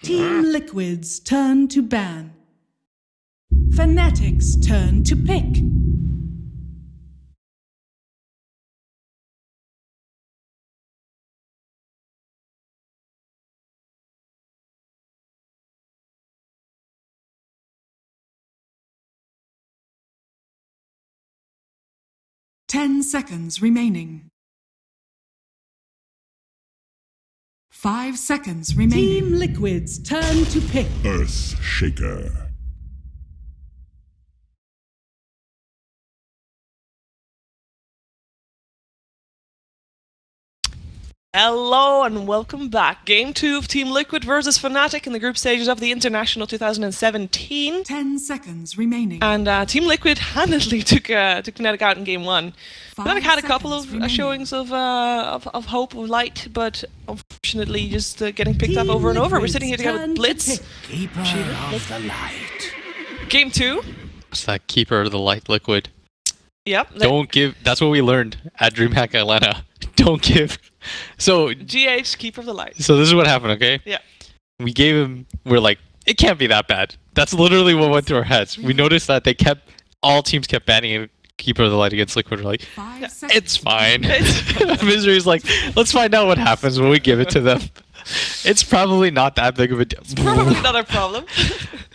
Team Liquid's turn to ban. Fnatic's turn to pick. Ten seconds remaining. 5 seconds remaining. Team Liquid's turn to pick. Earth Shaker. Hello and welcome back. Game 2 of Team Liquid versus Fnatic in the group stages of the International 2017. 10 seconds remaining. And Team Liquid handedly took Fnatic out in Game 1. Fnatic had a couple of showings of hope, of light, but unfortunately just getting picked up over and over. We're sitting here together with Blitz. Keeper of the light. Game 2. It's that keeper of the light Liquid. Yep. Don't give. That's what we learned at DreamHack Atlanta. Don't give. So GH, keeper of the light. So this is what happened, okay? Yeah. We gave him. We're like, it can't be that bad. That's literally what went through our heads. We noticed that all teams kept banning him. Keeper of the light against Liquid. We're like, it's fine. Misery's like, let's find out what happens when we give it to them. It's probably not that big of a deal. It's probably not a problem.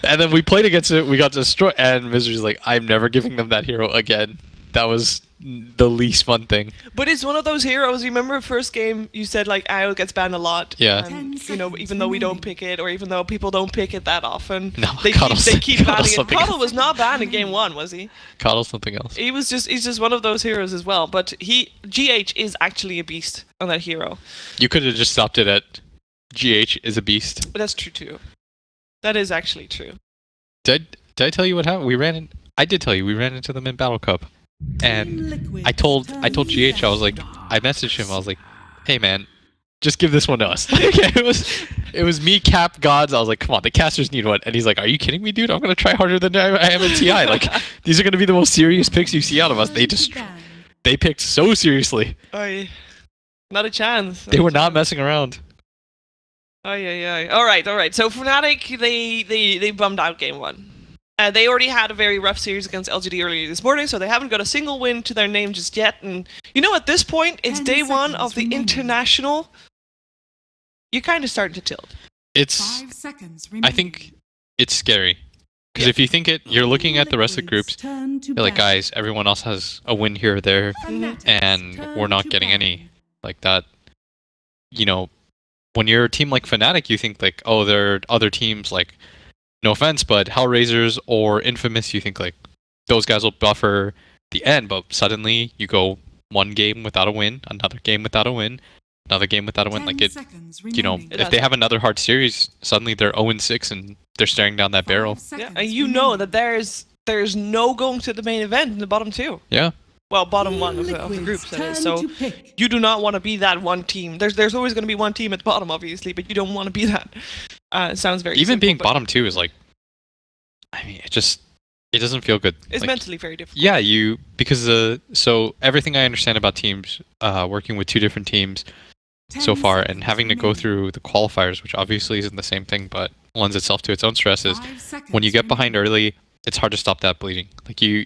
And then we played against it, we got destroyed, and Misery's like, I'm never giving them that hero again. That was the least fun thing. But it's one of those heroes. You remember first game, you said like IO gets banned a lot. Yeah. And, you know, even though we don't pick it, or even though people don't pick it that often, no, they keep banning it. Coddle was not banned in Game 1, was he? Coddle's something else. He's just one of those heroes as well. But GH is actually a beast on that hero. You could have just stopped it at GH is a beast. But that's true too. That is actually true. Did I tell you what happened? I did tell you we ran into them in Battle Cup. And I told GH, I was like, I messaged him, I was like, hey man, just give this one to us. It was me, Cap, Gods. I was like, come on, the casters need one. And he's like, are you kidding me, dude? I'm gonna try harder than I am in TI. Like, these are gonna be the most serious picks you see out of us. They picked so seriously. Not a chance. They were not messing around. All right. So Fnatic, they bummed out Game 1. They already had a very rough series against LGD earlier this morning, so they haven't got a single win to their name just yet. And you know, at this point, it's day 1 of the International. You're kind of starting to tilt. It's. 5 seconds remaining. I think it's scary. Because if you think it, you're looking at the rest of the groups, you're like, guys, everyone else has a win here or there, and we're not getting any. Like that, you know, when you're a team like Fnatic, you think like, oh, there are other teams like, no offense, but Hellraisers or Infamous, you think like those guys will buffer the end, but suddenly you go one game without a win, another game without a win, another game without a win. Like it, you know, if they have another hard series, suddenly they're 0-6 and they're staring down that barrel. Yeah, and you know that there's no going to the main event in the bottom 2. Yeah. Well, bottom 1 of the groups, that is. So you do not want to be that one team. There's always going to be one team at the bottom, obviously, but you don't want to be that. It sounds very even simple, being bottom 2 is like, I mean, it doesn't feel good. It's like, mentally very difficult. Yeah, because so everything I understand about teams, working with 2 different teams so far, and having to go through the qualifiers, which obviously isn't the same thing, but lends itself to its own stresses. When you get behind early, it's hard to stop that bleeding. Like you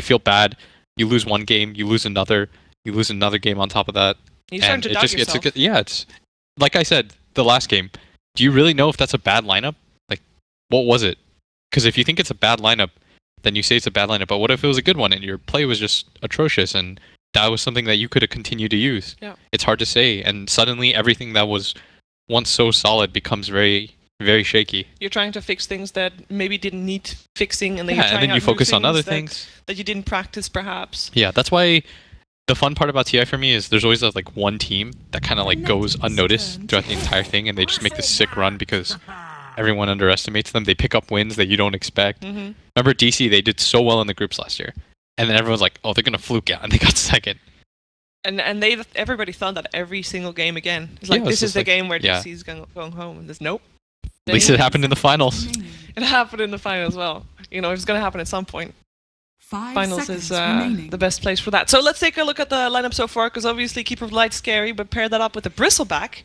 feel bad. You lose one game, you lose another game on top of that. You're starting to doubt yourself. It's like I said, the last game. Do you really know if that's a bad lineup? Like, what was it? Because if you think it's a bad lineup, then you say it's a bad lineup. But what if it was a good one and your play was just atrocious and that was something that you could have continued to use? Yeah. It's hard to say. And suddenly everything that was once so solid becomes very, very shaky. You're trying to fix things that maybe didn't need fixing, and then and then you focus on other things that you didn't practice, perhaps. Yeah, that's why the fun part about TI for me is there's always like one team that kind of like goes unnoticed throughout the entire thing, and they just make this sick run because everyone underestimates them. They pick up wins that you don't expect. Remember DC, they did so well in the groups last year, and then everyone's like, oh, they're gonna fluke out, and they got second. And everybody thought that every single game again. It's like, this is the game where DC's going home, and there's nope. At least it happened in the finals. It happened in the finals as well. You know, it's going to happen at some point. Finals is the best place for that. So let's take a look at the lineup so far, because obviously Keeper of the Light's scary, but pair that up with the Bristleback.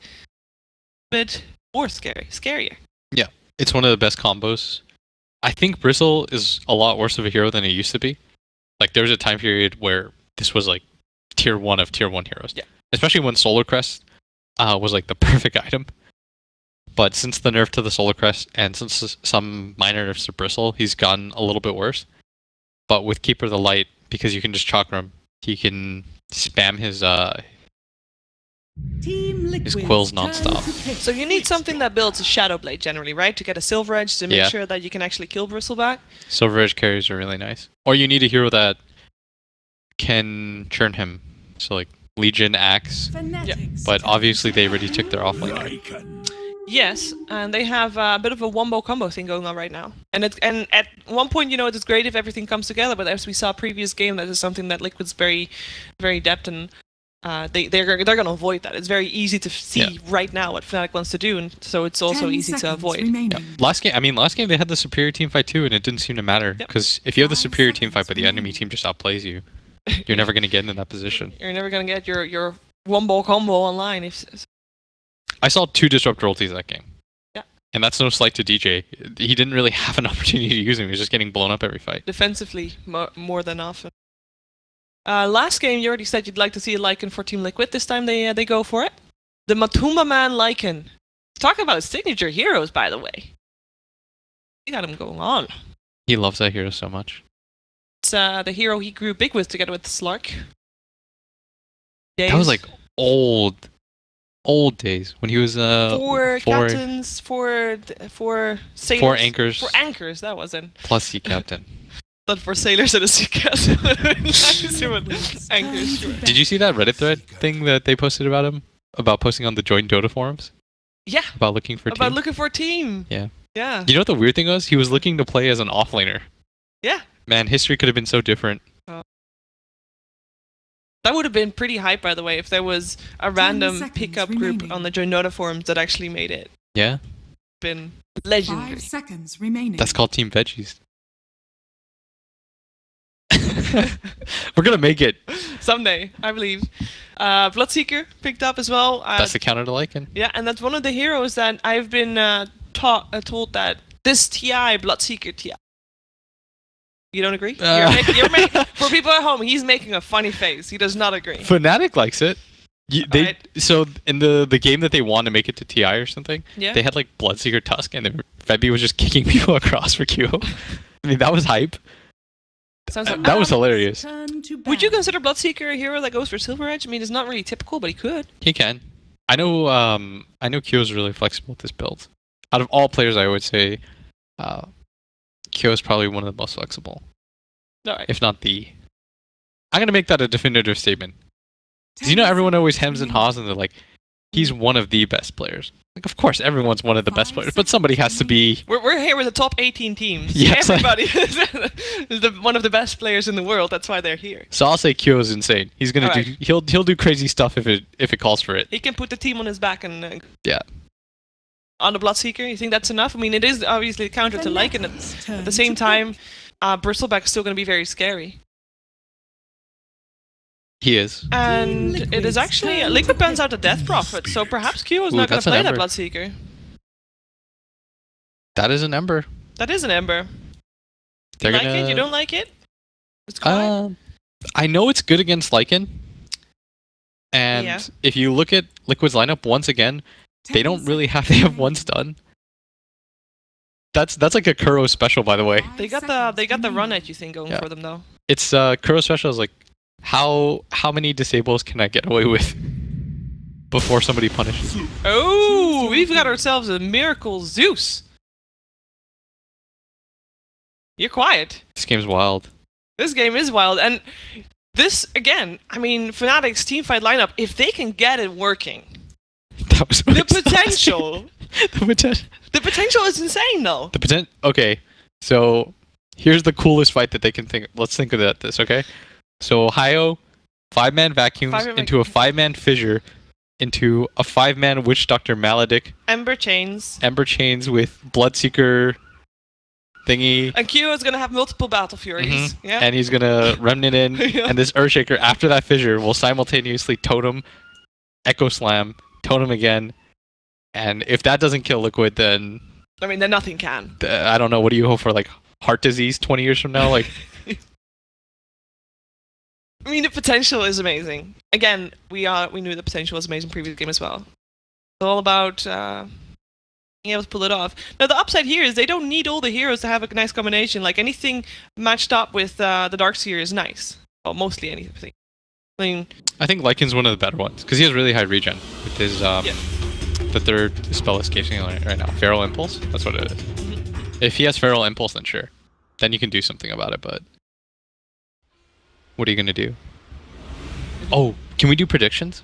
But more scarier. Yeah, it's one of the best combos. I think Bristle is a lot worse of a hero than it used to be. Like, there was a time period where this was like tier 1 of tier 1 heroes. Yeah. Especially when Solar Crest was like the perfect item. But since the nerf to the Solar Crest and since some minor nerfs to Bristle, he's gotten a little bit worse. But with Keeper of the Light, because you can just chakra him, he can spam his quills nonstop. So you need something that builds a Shadow Blade generally, right? To get a Silver Edge to make sure that you can actually kill Bristleback. Silver Edge carries are really nice. Or you need a hero that can churn him. So like Legion, Axe. Yeah. But obviously they already took their offlaner. Yes, and they have a bit of a wombo combo thing going on right now. And at one point, you know, it's great if everything comes together, but as we saw previous game, that is something that Liquid's very adept in. They're going to avoid that. It's very easy to see right now what Fnatic wants to do, and so it's also easy to avoid. Yeah. Last game they had the superior team fight too, and it didn't seem to matter. Because if you have the superior team fight, but the enemy team just outplays you, you're never going to get in that position. You're never going to get your wombo combo online. I saw 2 disruptor ultis that game. Yeah. And that's no slight to DJ. He didn't really have an opportunity to use him. He was just getting blown up every fight. Defensively, more than often. Last game, you already said you'd like to see a Lycan for Team Liquid. This time they go for it. The Matumba Man Lycan. Talk about his signature heroes, by the way. He got him going on. He loves that hero so much. It's the hero he grew big with together with Slark. That was like old days when he was 4 captains, 4 sailors. 4 anchors. 4 anchors, that wasn't. Plus sea captain. Not for sailors and a sea captain. Anchors. Sure. Did you see that Reddit thread thing that they posted about him? About posting on the joint Dota forums? Yeah. About looking for a team? About looking for a team. Yeah. Yeah. You know what the weird thing was? He was looking to play as an offlaner. Yeah. Man, history could have been so different. That would have been pretty hype, by the way, if there was a random pickup group on the joint Dota forums that actually made it. Yeah. Been legendary. 5 seconds remaining. That's called Team Veggies. We're gonna make it someday, I believe. Bloodseeker picked up as well. That's the counter to Lycan. Yeah, and that's one of the heroes that I've been told that this TI, Bloodseeker TI. You don't agree? For people at home, he's making a funny face. He does not agree. Fnatic likes it. So in the game that they won to make it to TI or something, they had like Bloodseeker Tusk, and then Febby was just kicking people across for Q. I mean, that was hype. That was hilarious. Would you consider Bloodseeker a hero that goes for Silver Edge? I mean, it's not really typical, but he could. He can. I know Q is really flexible with this build. Out of all players, I would say Q is probably one of the most flexible. Right. If not the. I'm going to make that a definitive statement. Because you know everyone always hems and haws and they're like, he's one of the best players. Like, of course, everyone's one of the best players, but somebody has to be... We're here with the top 18 teams. Yes, everybody is one of the best players in the world. That's why they're here. So I'll say Kyo is insane. He's gonna do... He'll do crazy stuff if it calls for it. He can put the team on his back and... yeah. On the Bloodseeker, you think that's enough? I mean, it is obviously a counter to Lycan. At the same time, Bristleback is still going to be very scary. He is. And it is actually... Liquid bans out the Death Prophet, so perhaps Q is not going to play that Bloodseeker. That is an Ember. That is an Ember. You like it? You don't like it? It's quiet. I know it's good against Lycan. And if you look at Liquid's lineup, once again, they don't really have... They have one stun. That's like a Kuro special, by the way. They got the run edge, you think, going for them, though. It's Kuro special is like, how many disables can I get away with before somebody punishes you? Oh, we've got ourselves a Miracle Zeus. You're quiet. This game's wild. This game is wild, and this again. I mean, Fnatic's teamfight lineup. If they can get it working, that was the potential. The potential is insane, though. Okay, so here's the coolest fight that they can think. Let's think of this. Okay. So Ohio, 5-man vacuums into a 5-man fissure, into a 5-man Witch Doctor Maledict. Ember chains with Bloodseeker thingy. And Q is gonna have multiple Battle Furies. Yeah. And he's gonna Remnant in, and this Earthshaker after that fissure will simultaneously totem, Echo Slam, totem again, And if that doesn't kill Liquid, then I mean, then nothing can. I don't know. What do you hope for? Like heart disease 20 years from now? Like. I mean, the potential is amazing. Again, we knew the potential was amazing previous game as well. It's all about being able to pull it off. Now, the upside here is they don't need all the heroes to have a nice combination. Like, anything matched up with the Darkseer is nice. Well, mostly anything. I think Lycan's one of the better ones, because he has really high regen with his, the third spell escapes me right now. Feral Impulse? That's what it is. Mm-hmm. If he has Feral Impulse, then sure. Then you can do something about it, but... What are you going to do? Oh, can we do predictions?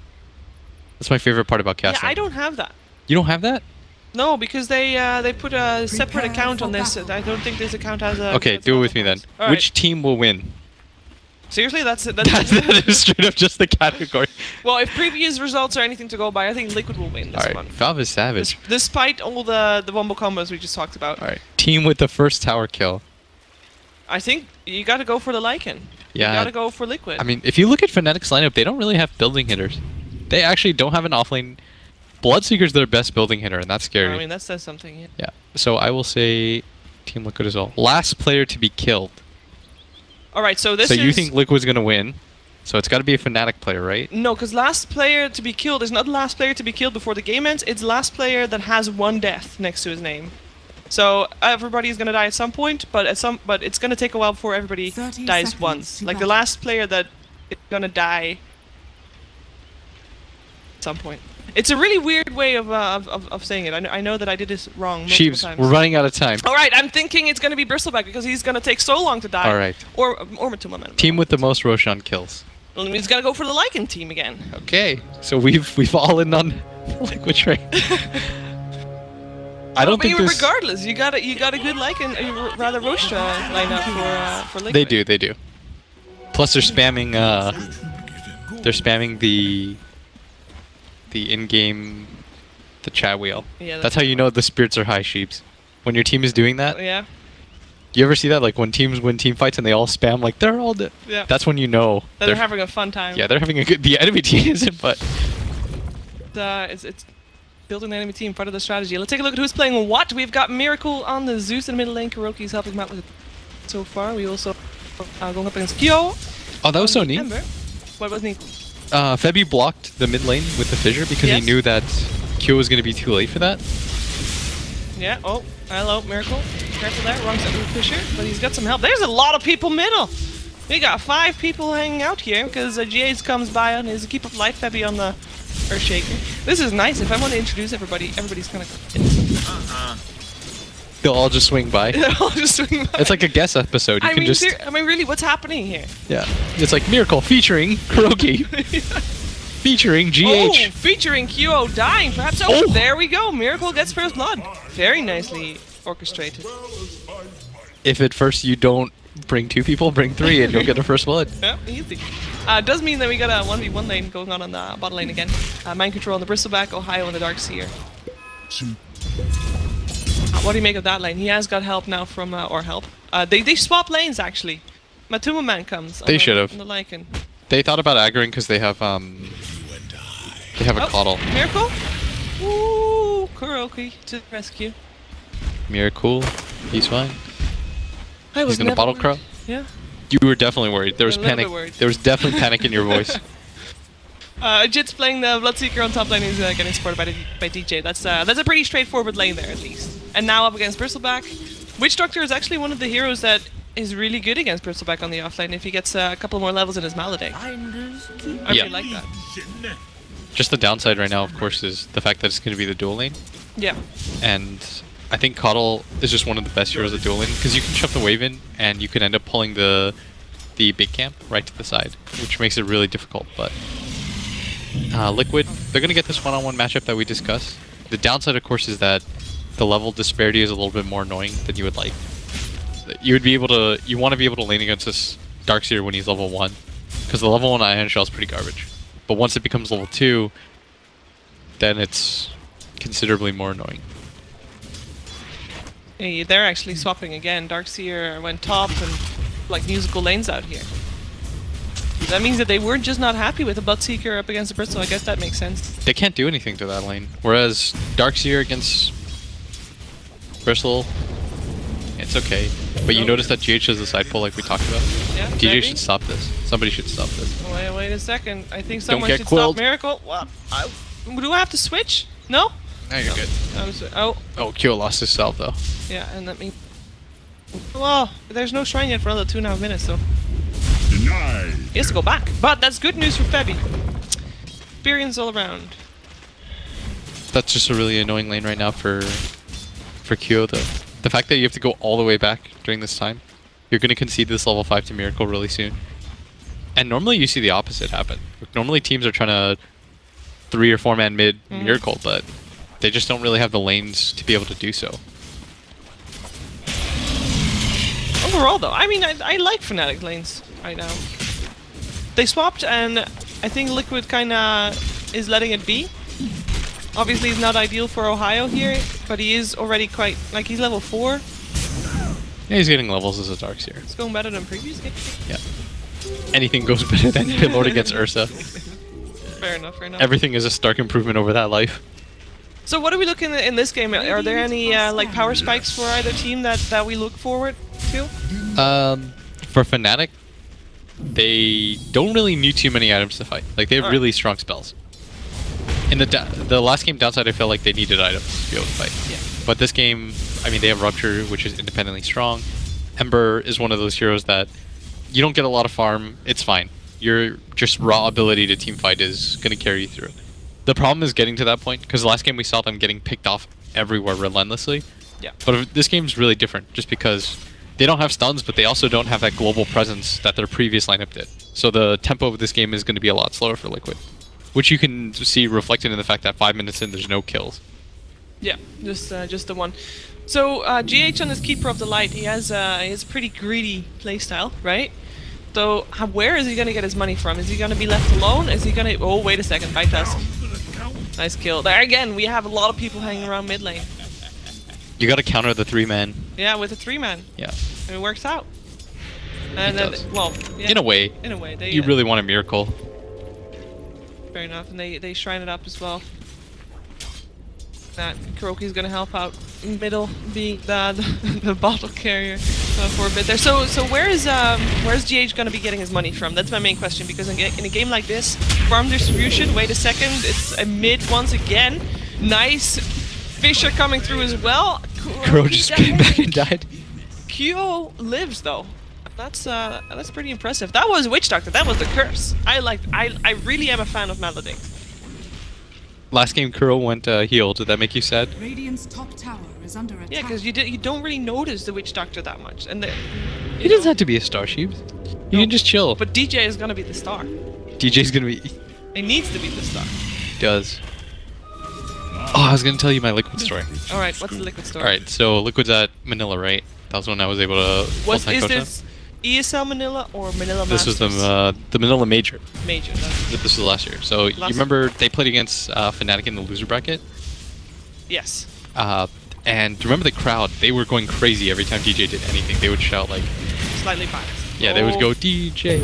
That's my favorite part about casting. Yeah, I don't have that. You don't have that? No, because they put a separate account on this. I don't think this account has a... Okay, do it with me then. All Which right. team will win? Seriously, that is straight up just the category. Well, if previous results are anything to go by, I think Liquid will win this one. Valve is savage. Despite all the wombo combos we just talked about. Alright, team with the first tower kill. I think you gotta go for the Lycan. Yeah. You gotta go for Liquid. I mean, if you look at Fnatic's lineup, they don't really have building hitters. They actually don't have an offlane. Bloodseeker's their best building hitter, and that's scary. I mean, that says something, yeah. Yeah. So I will say Team Liquid as well. Last player to be killed. Alright, so this is... is... So you think Liquid's gonna win? So it's gotta be a Fnatic player, right? No, because last player to be killed is not the last player to be killed before the game ends, it's last player that has one death next to his name. So everybody's gonna die at some point, but it's gonna take a while before everybody dies once. Like the last player that is gonna die at some point. It's a really weird way of saying it. I know that I did this wrong multiple times. We're running out of time. Alright, I'm thinking it's gonna be Bristleback because he's gonna take so long to die. Alright. Or Matuma. Team with the most Roshan kills. Well, he's gonna go for the Lycan team again. Okay, so we've all in on Liquid Train. I don't think regardless, you got a good Lycan, rather Roche lineup for Liquid. They do. Plus they're spamming the in-game chat wheel. Yeah, that's how you know the spirits are high, sheeps. When your team is doing that. Yeah. You ever see that? Like when teams win team fights and they all spam like they're all dead. Yeah. That's when you know they're having a fun time. Yeah, they're having a good. The enemy team isn't, but it's building the enemy team, part of the strategy. Let's take a look at who's playing what. We've got Miracle on the Zeus in the middle lane. Kuroki's helping him out with it so far. We also going up against Kyo. Oh, that was so neat. Ember. What was neat? Febby blocked the mid lane with the fissure because he knew that Kyo was going to be too late for that. Yeah. Oh, hello, Miracle. Careful there. Wrong side of the fissure, but he's got some help. There's a lot of people middle. We got 5 people hanging out here because GA's comes by on his Keep of Life Febby on the Earthshaker. This is nice. If I want to introduce everybody's kind of... They'll all just swing by. They'll all just swing by. It's like a guest episode. I mean, really, what's happening here? Yeah. It's like Miracle featuring Kuroki. Featuring GH. Oh, featuring QO dying, perhaps. Oh, there we go. Miracle gets first blood. Very nicely orchestrated. If at first you don't bring 2 people, bring 3 and you'll get a first blood. Yeah, easy. Does mean that we got a 1v1 lane going on the bottom lane again. Mind Control on the Bristleback, Ohio on the Darkseer. What do you make of that lane? He has got help now from, or help. They swap lanes actually. Matuma Man comes. They should have. On the Lycan. They thought about aggroing because they have a Coddle. Miracle? Ooh, Kuroki to the rescue. Miracle, he's fine. He's gonna bottle crow. Yeah. You were definitely worried. There was panic. There was definitely panic in your voice. Jit's playing the Bloodseeker on top lane. He's getting supported by DJ. That's a pretty straightforward lane there at least. And now up against Bristleback. Witch Doctor is actually one of the heroes that is really good against Bristleback on the offlane if he gets a couple more levels in his Maledict. I really like that. Just the downside right now, of course, is the fact that it's going to be the dual lane. Yeah. And I think Coddle is just one of the best heroes at dual lane because you can shove the wave in and you can end up pulling the big camp right to the side, which makes it really difficult. But Liquid, they're going to get this one-on-one matchup that we discussed. The downside, of course, is that the level disparity is a little bit more annoying than you would like. You want to be able to lane against this Darkseer when he's level 1, because the level 1 Iron Shell is pretty garbage. But once it becomes level 2, then it's considerably more annoying. Hey, they're actually swapping again. Darkseer went top and like musical lanes out here. That means that they were just not happy with the Bloodseeker up against the Bristle. I guess that makes sense. They can't do anything to that lane. Whereas Darkseer against Bristle, it's okay. But you notice that GH has a side pull like we talked about. Yeah, DJ should stop this. Somebody should stop this. Wait a second. I think someone get should quilled. stop Miracle. What? Do I have to switch? No? No, you're good. Oh, Kyo lost his self though. yeah, and that means... Well, there's no shrine yet for another 2.5 minutes, so... Denied. He has to go back. But that's good news for Febby. Experience all around. That's just a really annoying lane right now for Kyo though. The fact that you have to go all the way back during this time, you're going to concede this level 5 to Miracle really soon. And normally you see the opposite happen. Normally teams are trying to 3 or 4 man mid Miracle, but they just don't really have the lanes to be able to do so. Overall though, I mean, I like Fnatic lanes right now. They swapped and I think Liquid kinda is letting it be. Obviously he's not ideal for Ohio here, but he is already quite, like he's level 4. Yeah, he's getting levels as a Darkseer. It's going better than previous games. Yeah. Anything goes better than Lord against Ursa. Fair enough, fair enough. Everything is a stark improvement over that life. So what are we looking at in this game? Are there any like power spikes for either team that we look forward to? For Fnatic, they don't really need too many items to fight. Like they have really strong spells. In the last game downside, I felt like they needed items to be able to fight. Yeah. But this game, I mean, they have Rupture, which is independently strong. Ember is one of those heroes that you don't get a lot of farm. It's fine. Your just raw ability to team fight is going to carry you through. The problem is getting to that point, because last game we saw them getting picked off everywhere relentlessly. Yeah. But this game's really different, just because they don't have stuns, but they also don't have that global presence that their previous lineup did. So the tempo of this game is going to be a lot slower for Liquid, which you can see reflected in the fact that 5 minutes in, there's no kills. Yeah, just the one. So GH on his Keeper of the Light, he has a pretty greedy playstyle, right? So where is he gonna get his money from? Is he gonna be left alone? Is he gonna? Oh, wait a second, Vitas. Nice kill. There again, we have a lot of people hanging around mid lane. You got to counter the 3-man. Yeah, with a 3-man. Yeah. And it works out. And it does. well, yeah, in a way. In a way, they. You really want a Miracle. Fair enough, and they shrine it up as well. That Kuroki's gonna help out in middle, being the bottle carrier for a bit there. So where's GH gonna be getting his money from? That's my main question, because in a game like this, farm distribution. Wait a second, it's a mid once again. Nice Fisher coming through as well. Kuro just came back and died. Kyo lives though. That's pretty impressive. That was Witch Doctor. That was the curse. I really am a fan of Melody. Last game Kuro went heal. Did that make you sad? Radiant's top tower is under attack. Yeah, because you don't really notice the Witch Doctor that much, and He doesn't have to be a star, Sheeps. You can just chill. But DJ is gonna be the star. DJ's gonna be. He needs to be the star. Does. Oh, I was gonna tell you my Liquid story. All right, what's the Liquid story? All right, so Liquid's at Manila, right? That was when I was able to. Is this ESL Manila or Manila Masters? This was the Manila Major. Major. This was last year. So you remember they played against Fnatic in the loser bracket? Yes. And remember the crowd? They were going crazy every time DJ did anything. They would shout like. Slightly biased. Yeah, they would go DJ.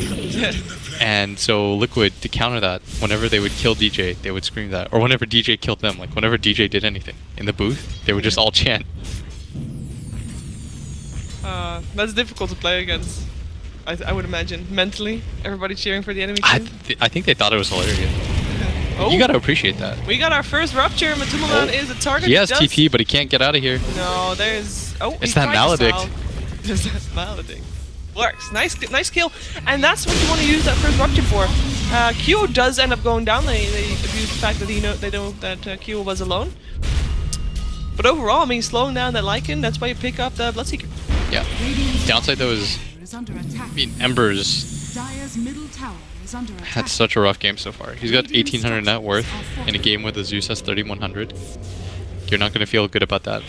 And so Liquid, to counter that, whenever they would kill DJ, they would scream that. Or whenever DJ killed them, like whenever DJ did anything in the booth, they would just all chant. That's difficult to play against. I would imagine mentally, everybody cheering for the enemy team. I think they thought it was hilarious. Oh. You gotta appreciate that. We got our first Rupture. Matumalan is a target. He has TP, but he can't get out of here. No, there's. Oh, it's that Maledict. It's that Maledict. Works. Nice kill. And that's what you want to use that first Rupture for. Q does end up going down. They abuse the fact that they know that Q was alone. But overall, I mean, slowing down that Lycan, that's why you pick up the Bloodseeker. Yeah. Downside though is, I mean, Ember's had such a rough game so far. He's got 1,800 net worth in a game where the Zeus has 3,100. You're not going to feel good about that.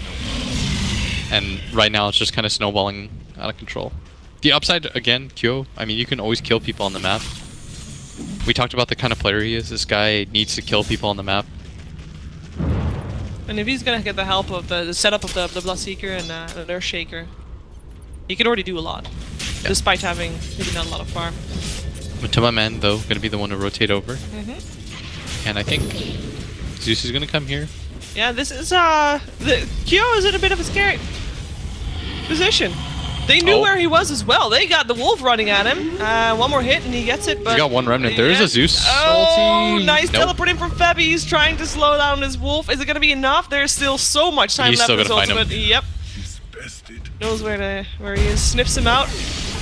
And right now it's just kind of snowballing out of control. The upside, again, Kyo, I mean, you can always kill people on the map. We talked about the kind of player he is. This guy needs to kill people on the map. And if he's gonna get the help of the setup of the Bloodseeker and the Earth Shaker, he could already do a lot, despite having maybe not a lot of farm. Matoma Man, though, going to be the one to rotate over. And I think Zeus is going to come here. Yeah, this is, the Kyo is in a bit of a scary position. They knew where he was as well. They got the Wolf running at him. One more hit and he gets it, but... He got one remnant. There is a Zeus. Oh, ulti. nice teleporting from Febby. He's trying to slow down his Wolf. Is it going to be enough? There's still so much time left in his ultimate. Yep. Knows where he is. Snips him out.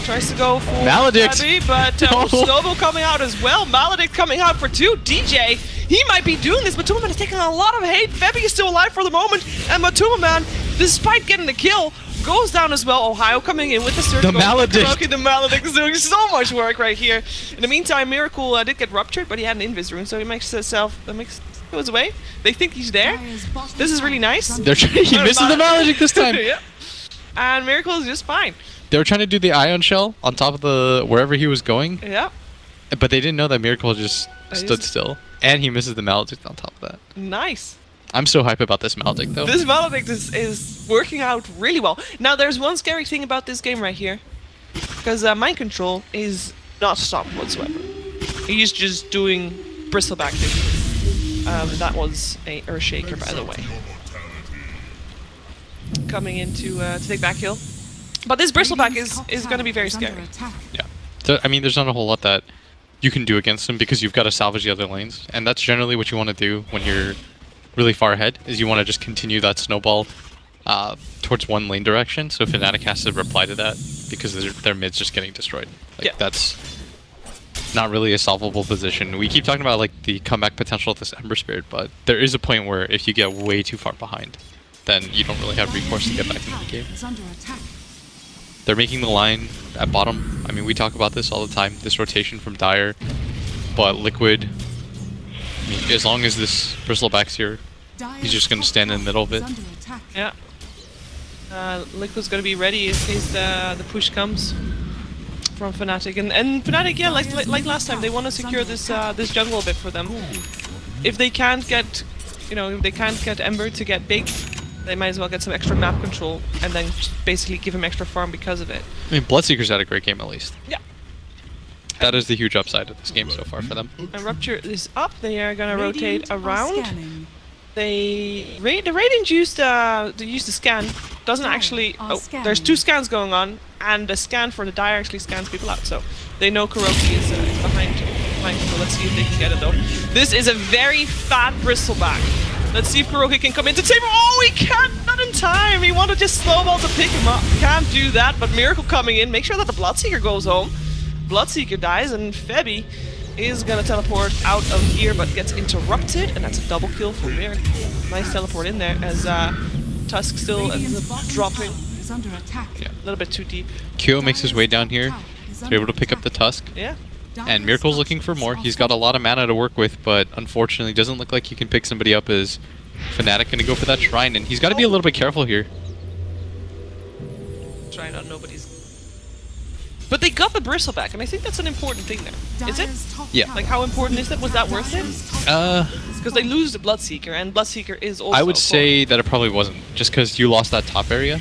Tries to go for Febby, but Snowball coming out as well. Maledict coming out for 2. DJ, he might be doing this. Matuma Man is taking a lot of hate. Febby is still alive for the moment, and Matuma Man, despite getting the kill, goes down as well. Ohio coming in with the surge. The Maledict. The Maledict is doing so much work right here. In the meantime, Miracle did get ruptured, but he had an invis rune, so he makes himself goes away. They think he's there. This is really nice. He misses the Maledict this time. Yep. And Miracle is just fine. They were trying to do the Ion Shell on top of the wherever he was going. Yep. But they didn't know that Miracle just stood still. And he misses the Maledict on top of that. Nice. I'm so hype about this Maledict, though. This Maledict is working out really well. Now, there's one scary thing about this game right here. Because Mind Control is not stopped whatsoever. He's just doing Bristleback thing. That was a Earthshaker, by the way. Coming in to take back kill. But this Bristleback is going to be very scary. Yeah. So, I mean, there's not a whole lot that you can do against him because you've got to salvage the other lanes. And that's generally what you want to do when you're really far ahead, is you want to just continue that snowball towards one lane direction. So Fnatic has to reply to that because their mid's just getting destroyed. Like, that's not really a solvable position. We keep talking about like the comeback potential of this Ember Spirit, but there is a point where if you get way too far behind, then you don't really have recourse to get back into the game. They're making the line at bottom. I mean, we talk about this all the time, this rotation from Dire, but Liquid, I mean, as long as this Bristleback's here, he's just going to stand in the middle of it. Yeah. Liquid's going to be ready in case the push comes from Fnatic. And Fnatic, yeah, like last time, they want to secure this this jungle a bit for them. If they can't get, if they can't get Ember to get big, they might as well get some extra map control and then just basically give him extra farm because of it. I mean, Bloodseeker's had a great game at least. Yeah. That is the huge upside of this game so far for them. And Rupture is up. They are going to rotate around. The Radiant used the scan. Doesn't actually... Oh, there's 2 scans going on, and the scan for the Dire actually scans people out. So they know Kuroki is behind. So let's see if they can get it, though. This is a very fat Bristleback. Let's see if Kuroki can come into table. Oh, he can't! Not in time! He wanted just snowball to pick him up. Can't do that, but Miracle coming in. Make sure that the Bloodseeker goes home. Bloodseeker dies, and Febby is gonna teleport out of here, but gets interrupted, and that's a double kill for Miracle. Nice teleport in there, as Tusk still ends up dropping. Yeah, a little bit too deep. Kyo makes his way down here. They're able to pick up the Tusk. Yeah. And Miracle's looking for more. He's got a lot of mana to work with, but unfortunately doesn't look like he can pick somebody up as Fnatic gonna go for that shrine, and he's got to be a little bit careful here. Trying on nobody's. But they got the Bristleback, and I think that's an important thing there. Is it? Yeah. Like, how important is that? Was that worth it? Because they lose the Bloodseeker, and Bloodseeker is also... I would say that it probably wasn't, just because you lost that top area.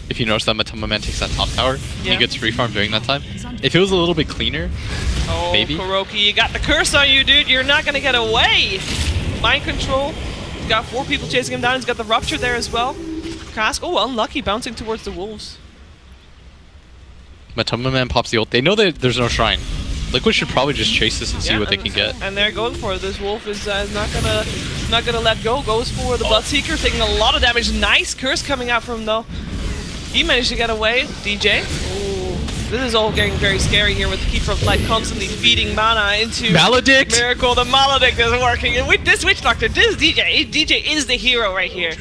If you notice that Matoma Man takes that top tower, he gets free farm during that time. If it was a little bit cleaner, maybe. Kuroki, you got the curse on you, dude. You're not going to get away. Mind control. He's got 4 people chasing him down. He's got the Rupture there as well. Cask, oh, unlucky, bouncing towards the Wolves. Matoma Man pops the ult. They know that there's no shrine. Liquid should probably just chase this and see what they can get. And they're going for it. This Wolf is not gonna let go. Goes for the Bloodseeker, taking a lot of damage. Nice curse coming out from him though. He managed to get away. DJ. Ooh, this is all getting very scary here with the Keeper of Light constantly feeding mana into Maledict. Miracle. The Maledict is working, and with this Witch Doctor, this DJ is the hero right here.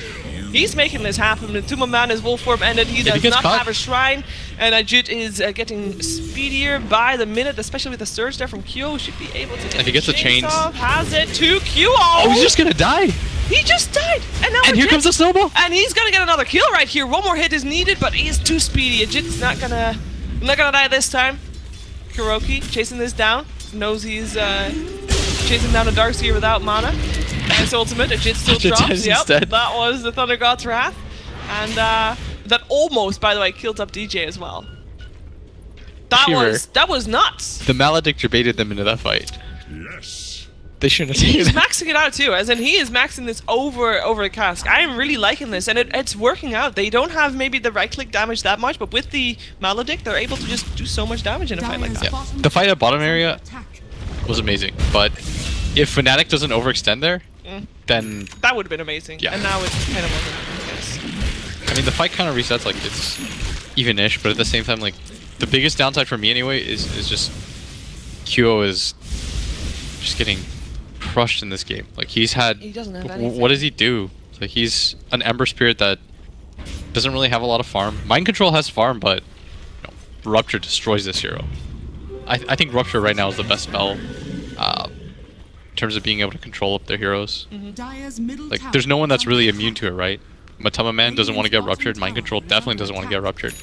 He's making this happen. The Matoma Man is Wolf form ended. He does not have a shrine. And iG.Vit is getting speedier by the minute, especially with the surge there from Kyo. Should be able to get if he gets the chains off. Has it to Kyo. Oh, he's just gonna die. He just died. And now here comes the snowball. And he's gonna get another kill right here. One more hit is needed, but he is too speedy. iG.Vit's not gonna die this time. Kuroki chasing this down. Knows he's chasing down a Darkseer without mana. Nice ultimate. iG.Vit still drops. Yep, that was the Thunder God's Wrath. And that almost, by the way, killed up DJ as well. That was nuts. The Maledict baited them into that fight. Yes. They shouldn't have taken He's it. maxing it out too, as in he is maxing this over a cask. I am really liking this, and it's working out. They don't have maybe the right-click damage that much, but with the Maledict, they're able to just do so much damage in a fight like that. Yeah. The fight at bottom area was amazing, but if Fnatic doesn't overextend there, then that would have been amazing. Yeah. And now it kind of wasn't, I guess. I mean the fight kind of resets, like it's even-ish, but at the same time, like the biggest downside for me anyway is just QO is just getting crushed in this game. Like he doesn't have anything. What does he do? Like he's an Ember Spirit that doesn't really have a lot of farm. Mind Control has farm, but you know, Rupture destroys this hero. I think Rupture right now is the best spell in terms of being able to control up their heroes. Like there's no one that's really immune to it, right? Matama Man doesn't want to get ruptured. Mind Control definitely doesn't want to get ruptured.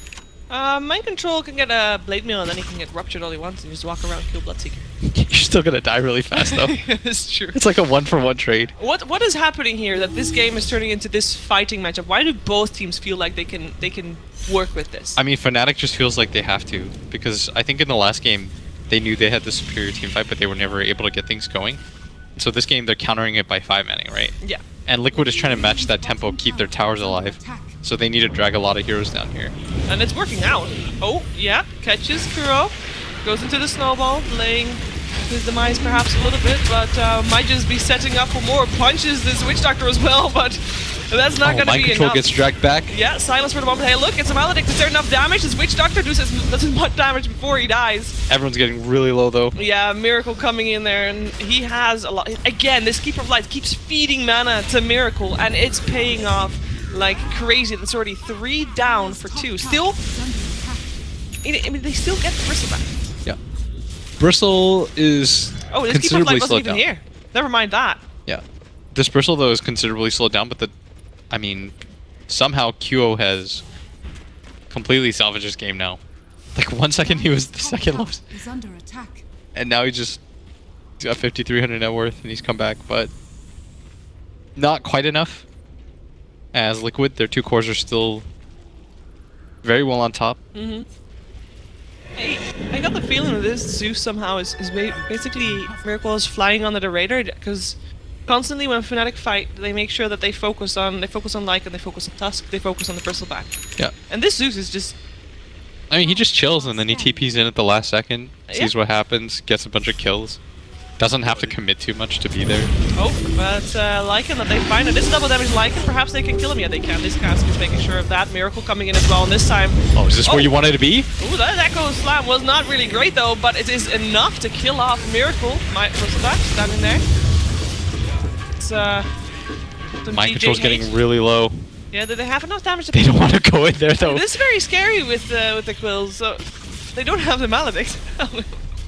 Mind Control can get a Blade Mail and then he can get ruptured all he wants and just walk around, kill Bloodseeker. You're still gonna die really fast though. It's true. It's like a 1-for-1 trade. What is happening here that this game is turning into this fighting matchup? Why do both teams feel like they can work with this? I mean, Fnatic just feels like they have to, because I think in the last game they knew they had the superior team fight, but they were never able to get things going. So this game they're countering it by 5-manning, right? Yeah. And Liquid is trying to match that tempo, keep their towers alive. So they need to drag a lot of heroes down here. And it's working out. Oh, yeah, catches Kuro, goes into the snowball, delaying his demise perhaps a little bit, but might just be setting up for more punches this Witch Doctor as well, but that's not going to be Mind Control enough. gets dragged back. Yeah, silence for the moment. Hey, look, it's a Maledict. Is there enough damage? Does Witch Doctor do as much damage before he dies? Everyone's getting really low though. Yeah, Miracle coming in there, and he has a lot. Again, this Keeper of Light keeps feeding mana to Miracle, and it's paying off like crazy. That's already 3 down for 2. Still, I mean, they still get the Bristle back. Yeah. Bristle is Oh, this Keeper of considerably Light wasn't slowed even down. here. Never mind that. Yeah. This Bristle though is considerably slowed down, but I mean, somehow QO has completely salvaged this game now. Like 1 second he was the second lowest, and now he's got 5,300 net worth and he's come back, but not quite enough. As Liquid, their 2 cores are still very well on top. I got the feeling that this Zeus somehow is basically Miracle is flying under the radar, because constantly when Fnatic fight, they make sure that they focus on Lycan, they focus on Tusk, they focus on the Bristleback. Yeah. And this Zeus is just... I mean, he just chills and then he TPs in at the last second, sees what happens, gets a bunch of kills. Doesn't have to commit too much to be there. Oh, but Lycan that they find, and this double damage Lycan, perhaps they can kill him. Yeah, they can. This cask is making sure of that. Miracle coming in as well, and this time... Oh, is this where you wanted to be? Ooh, that Echo Slam was not really great though, but it is enough to kill off Miracle. My Bristleback standing there. It's... Mind Control's getting really low. Yeah, do they have enough damage to... They don't want to go in there though. This is very scary with the Quills, so... They don't have the Maledict.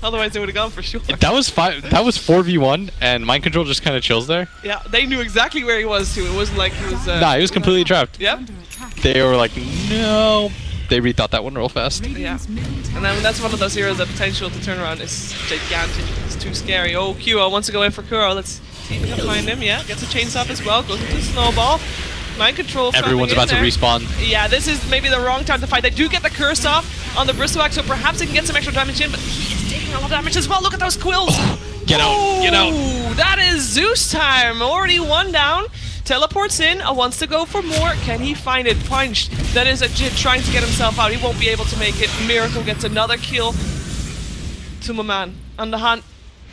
Otherwise they would have gone for sure. That was 4v1, and Mind Control just kind of chills there. Yeah, they knew exactly where he was too. It wasn't like he was... Nah, he was completely trapped. Yep. They were like, no. They rethought that one real fast. Yeah. And then that's one of those heroes that potential to turn around is gigantic. It's too scary. Oh, QO wants to go in for Kuro. Let's see if we can find him. Yeah, gets a chainsaw as well. Goes into the snowball. Mind Control. Everyone's about to respawn. Yeah, this is maybe the wrong time to fight. They do get the curse off on the Bristleback, so perhaps they can get some extra damage in, but he is taking a lot of damage as well. Look at those quills. Get out, get out. That is Zeus time. Already 1 down. Teleports in, wants to go for more. Can he find it? Punched. That is a Jit trying to get himself out. He won't be able to make it. Miracle gets another kill. To my man. On the hunt.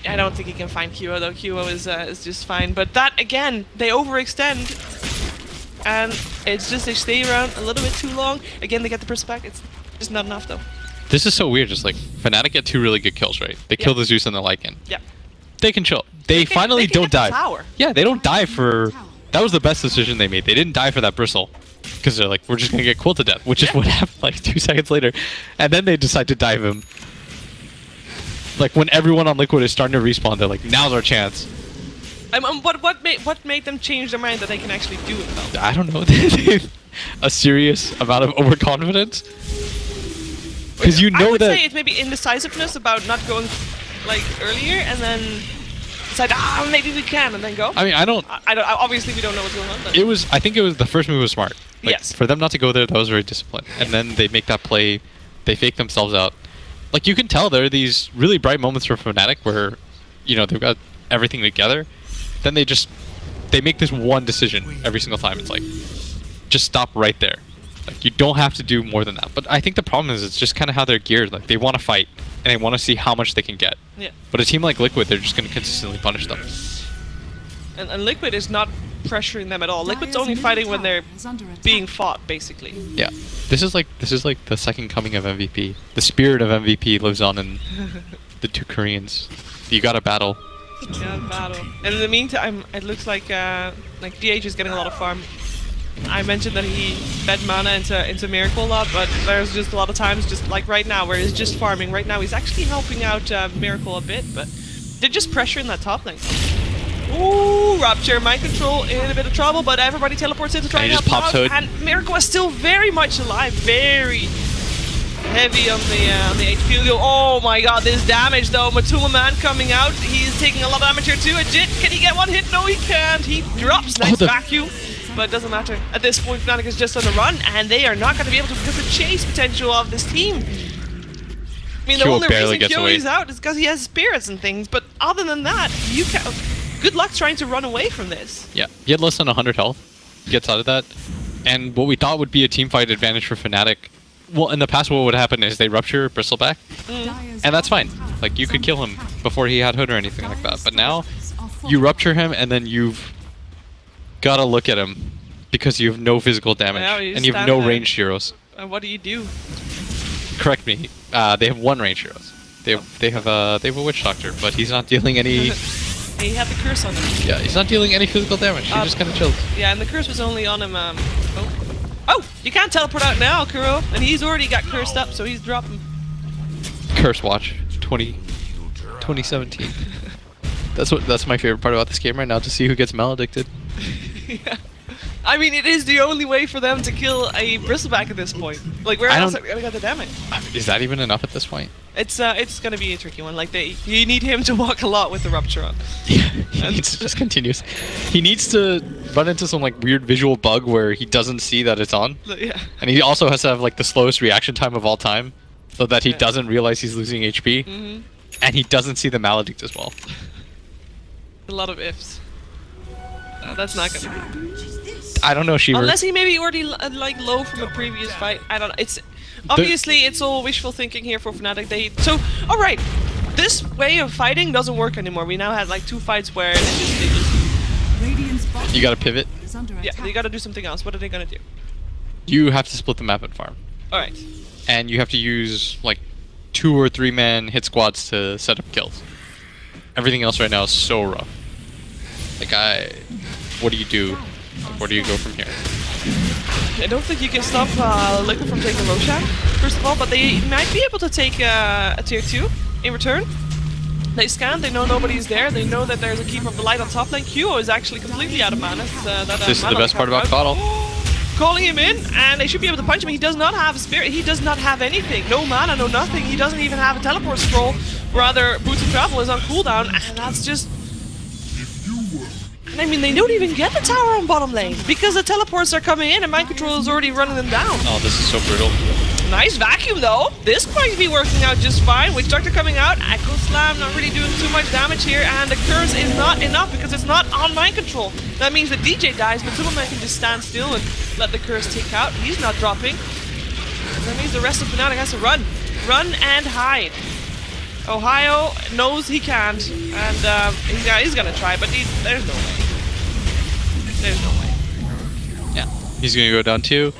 I don't think he can find QO though. QO is just fine. But that, again, they overextend. And it's just they stay around a little bit too long. Again, they get the Bristleback. It's just not enough though. This is so weird. Just like, Fnatic get 2 really good kills, right? They kill the Zeus and the Lycan. Yeah. They can chill. They finally don't die. Tower. Yeah, they don't die for... That was the best decision they made. They didn't die for that Bristle. Because they're like, we're just going to get Quill to death. Which is what happened like 2 seconds later. And then they decide to dive him. Like, when everyone on Liquid is starting to respawn, they're like, now's our chance. What made them change their mind that they can actually do it though? I don't know. A serious amount of overconfidence. Because you know I would that... say it's maybe indecisiveness about not going like earlier and then decide, maybe we can, and then go. I mean, I don't... Obviously, we don't know what's going on. But. I think it was the first move was smart. Like, yes. For them not to go there, that was very disciplined. And then they make that play. They fake themselves out. like you can tell there are these really bright moments for Fnatic where, you know, they've got everything together. Then they make this one decision every single time. It's like, just stop right there. Like you don't have to do more than that. But I think the problem is it's just kind of how they're geared. Like they want to fight and they want to see how much they can get. Yeah. But a team like Liquid, they're just going to consistently punish them. And Liquid is not pressuring them at all. Liquid's only fighting when they're being fought, basically. Yeah. This is like the second coming of MVP. The spirit of MVP lives on in the two Koreans. You gotta battle. Yeah, battle. And in the meantime, it looks like DH is getting a lot of farm. I mentioned that he fed mana into Miracle a lot, but there's just a lot of times, just like right now, where he's just farming. Right now, he's actually helping out Miracle a bit, but they're just pressuring that top lane. Ooh, Rupture, mind control in a bit of trouble, but everybody teleports in to try and help out. And Miracle is still very much alive, very heavy on the HP. Oh my god, this damage though. Matuma Man coming out, he's taking a lot of damage here too. iG.Vit, can he get one hit? No, he can't. He drops. Nice vacuum. But it doesn't matter. At this point, Fnatic is just on the run, and they are not going to be able to, because the chase potential of this team. I mean, the only reason KyoE's out is because he has spirits and things, but other than that, you can't. Good luck trying to run away from this. Yeah, he had less than 100 health. He gets out of that. And what we thought would be a teamfight advantage for Fnatic, well, in the past what would happen is they rupture Bristleback, and that's fine. Like, you could kill him before he had hood or anything like that. But now, you rupture him, and then you've got to look at him because you have no physical damage, and you have no ranged heroes. And what do you do? Correct me. They have one ranged heroes. They have a Witch Doctor, but he's not dealing any... He had the curse on him. Yeah, he's not dealing any physical damage. He just kind of chilled. Yeah, and the curse was only on him. Oh, you can't teleport out now, Kuro. And he's already got cursed up, so he's dropping. Curse Watch 2017. That's my favorite part about this game right now, to see who gets maledicted. Yeah. I mean, it is the only way for them to kill a Bristleback at this point. Like, where else are they gonna get the damage? Is that even enough at this point? It's gonna be a tricky one. Like, you need him to walk a lot with the Rupture on. Yeah, he needs to just continues. He needs to run into some like weird visual bug where he doesn't see that it's on. Yeah. And he also has to have like the slowest reaction time of all time, so that he doesn't realize he's losing HP, and he doesn't see the maledict as well. A lot of ifs. That's not gonna be. I don't know, Shiver. Unless he maybe already like low from a previous fight. I don't know. It's obviously it's all wishful thinking here for Fnatic. So all right, this way of fighting doesn't work anymore. We now had like 2 fights where they just you gotta pivot. Yeah, you gotta do something else. What are they gonna do? You have to split the map and farm. All right. And you have to use like 2 or 3 man hit squads to set up kills. Everything else right now is so rough. Like what do you do? Where do you go from here? I don't think you can stop Liquid from taking Roshan, first of all, but they might be able to take a tier 2 in return. They scan, they know nobody's there, they know that there's a Keeper of the Light on top lane. QO is actually completely out of mana. This is the best part about Coddle. Calling him in, and they should be able to punch him. He does not have a spirit, he does not have anything. No mana, no nothing. He doesn't even have a teleport scroll. Rather, Boots of Travel is on cooldown, and that's just... I mean, they don't even get the tower on bottom lane because the teleports are coming in and Mind Control is already running them down. Oh, this is so brutal. Nice vacuum though. This might be working out just fine. Witch Doctor coming out. Echo Slam not really doing too much damage here, and the curse is not enough because it's not on Mind Control. That means the DJ dies, but Superman can just stand still and let the curse tick out. He's not dropping. That means the rest of Fnatic has to run. Run and hide. Ohio knows he can't, and he's gonna try, but there's no way. There's no way. Yeah, he's gonna go down 2.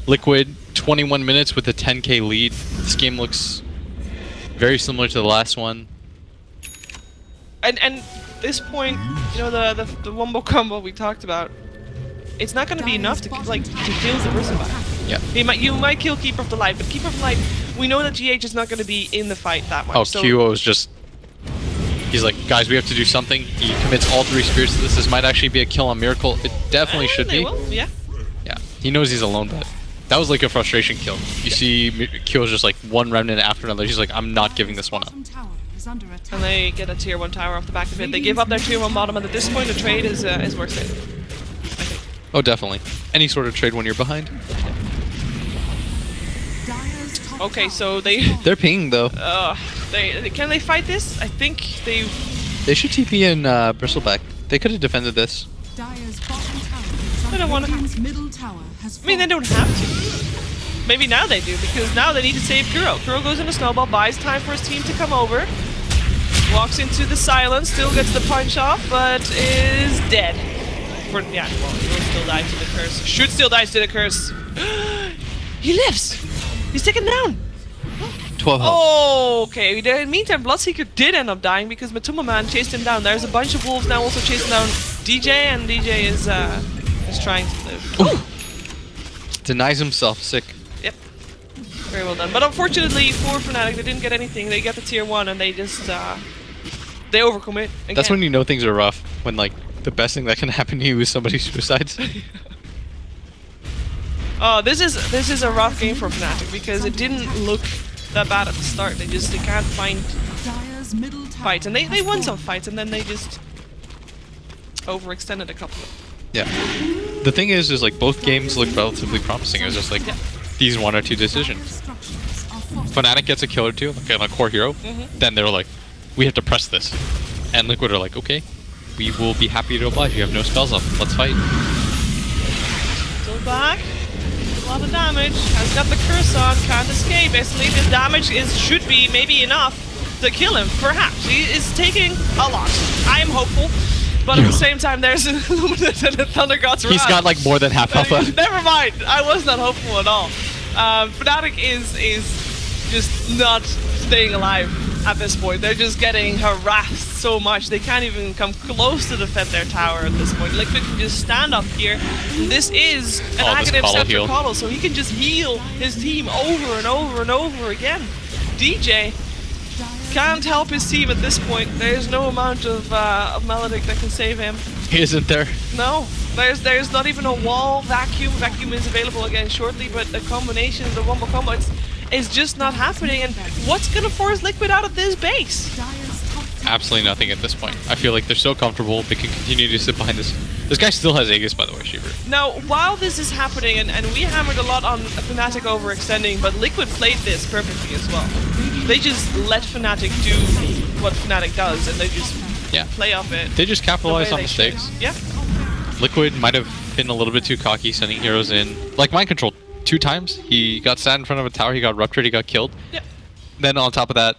Liquid, 21 minutes with a 10k lead. This game looks very similar to the last one. And this point, you know, the wombo combo we talked about, it's not gonna be enough to kill the Bristleback. Yeah. You might kill Keeper of the Light, but Keeper of the Light, we know that GH is not gonna be in the fight that much. Oh, so QO is just... He's like, guys, we have to do something. He commits all 3 spirits to this. This might actually be a kill on Miracle. It definitely should be. Will, yeah. Yeah. He knows he's alone, but that was like a frustration kill. You see Q's just like one remnant after another. He's like, I'm not giving this one up. And they get a tier 1 tower off the back of it. They give up their tier 1 bottom, and at this point, the trade is worth it. I think. Oh, definitely. Any sort of trade when you're behind. Okay, so They're pinging though. can they fight this? I think they should TP in Bristleback. They could have defended this. I don't want to. I mean, they don't have to. Maybe now they do, because now they need to save Kuro. Kuro goes into Snowball, buys time for his team to come over. Walks into the silence, still gets the punch off, but is dead. Yeah, well, he will still die to the curse. Should still die to the curse. He lives! He's taken down! 12 health. Oh, okay. In the meantime, Bloodseeker did end up dying because Matuma Man chased him down. There's a bunch of wolves now also chasing down DJ, and DJ is trying to live. Ooh. Denies himself, sick. Yep. Very well done. But unfortunately for Fnatic, they didn't get anything. They get the tier 1 and they just they overcommit again. That's when you know things are rough. When like the best thing that can happen to you is somebody suicides. Oh, this is a rough game for Fnatic because it didn't look that bad at the start. They can't find fights, and they won some fights, and then they just overextended a couple. Yeah. The thing is like both games look relatively promising. It was just like these 1 or 2 decisions. Fnatic gets a kill or 2, like on a core hero. Then they're like, we have to press this, and Liquid are like, okay, we will be happy to oblige. You have no spells up. Let's fight. Still back. A lot of damage. Has got the curse on. Can't escape. Basically, this damage should be maybe enough to kill him. Perhaps. He is taking a lot. I am hopeful. But at the same time, there's an Illuminate and a Thunder God's Wrath. He's got like more than half alpha. Never mind. I was not hopeful at all. Fnatic is just not staying alive at this point. They're just getting harassed so much. They can't even come close to defend their tower at this point. Liquid can just stand up here. And this is an Aghanim Scepter Coddle, so he can just heal his team over and over and over again. DJ can't help his team at this point. There's no amount of Melodic that can save him. He isn't there. No. There's not even a wall. Vacuum. Vacuum is available again shortly, but the combination, the wombo combo, it's just not happening. And what's gonna force Liquid out of this base? Absolutely nothing at this point. I feel like they're so comfortable. They can continue to sit behind this. This guy still has Aegis, by the way, Shiver. Now, while this is happening, and we hammered a lot on Fnatic overextending, but Liquid played this perfectly as well. They just let Fnatic do what Fnatic does, and they just play off it. They just capitalize on mistakes. Yeah. Liquid might have been a little bit too cocky, sending heroes in. Like Mind Control, 2 times. He got sat in front of a tower, he got ruptured, he got killed. Yeah. Then on top of that,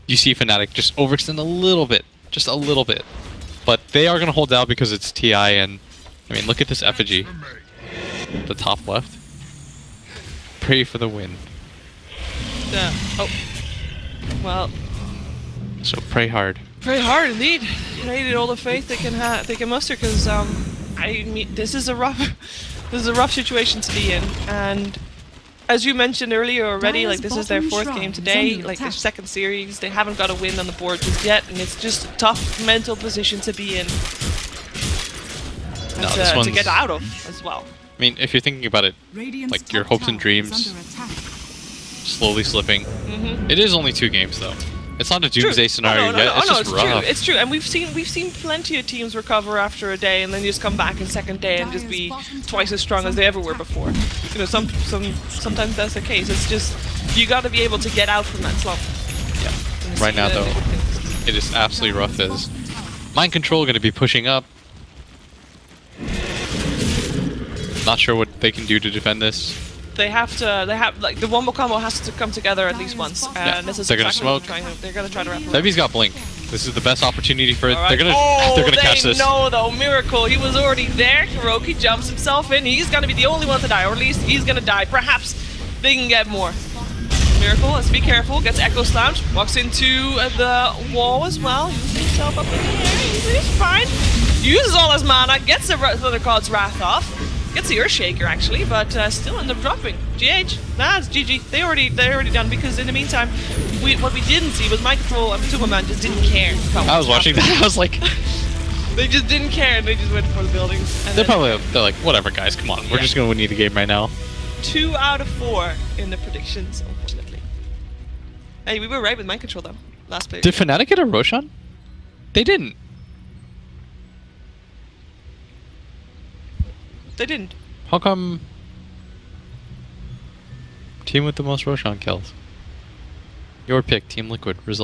you see Fnatic just overextend a little bit. Just a little bit. But they are going to hold out because it's TI, and I mean, look at this effigy. The top left. Pray for the win. Oh. Well. So pray hard. Pray hard, indeed. They need all the faith they can muster, because I mean, this is a rough situation to be in, and as you mentioned earlier already, like this is their 4th game today, like their 2nd series. They haven't got a win on the board just yet, and it's just a tough mental position to be in. And to get out of as well. I mean, if you're thinking about it, like your hopes and dreams slowly slipping. It is only 2 games though. It's not a doomsday scenario yet. It's just rough. It's true, and we've seen plenty of teams recover after a day and then just come back in 2nd day and just be twice as strong as they ever were before. You know, sometimes that's the case. It's just you got to be able to get out from that slump. Yeah. Right now though, it is absolutely rough. As Mind Control going to be pushing up. Not sure what they can do to defend this. They have like the wombo combo has to come together at least once, and this is they're gonna smoke. They're gonna try to wrap around. He's got blink. This is the best opportunity for it. Right. They're gonna catch this. No, though, Miracle. He was already there. Kuroki jumps himself in. He's gonna be the only one to die, or at least he's gonna die. Perhaps they can get more. Miracle, let's be careful. Gets Echo Slouch. Walks into the wall as well. Uses himself up in the air. He's fine. Uses all his mana. Gets the Thunder God's Wrath off. Gets the Earthshaker actually, but still end up dropping. GH. Nah, it's GG. They're already done, because in the meantime, what we didn't see was Mind Control and Superman just didn't care. I was watching that. I was like, they just didn't care, and they just went for the buildings. And they're like, whatever, guys, come on, we're just gonna win the game right now. 2 out of 4 in the predictions, unfortunately. Hey, we were right with Mind Control though. Last player. Did Fnatic get a Roshan? They didn't. They didn't. How come team with the most Roshan kills? Your pick, Team Liquid. Result.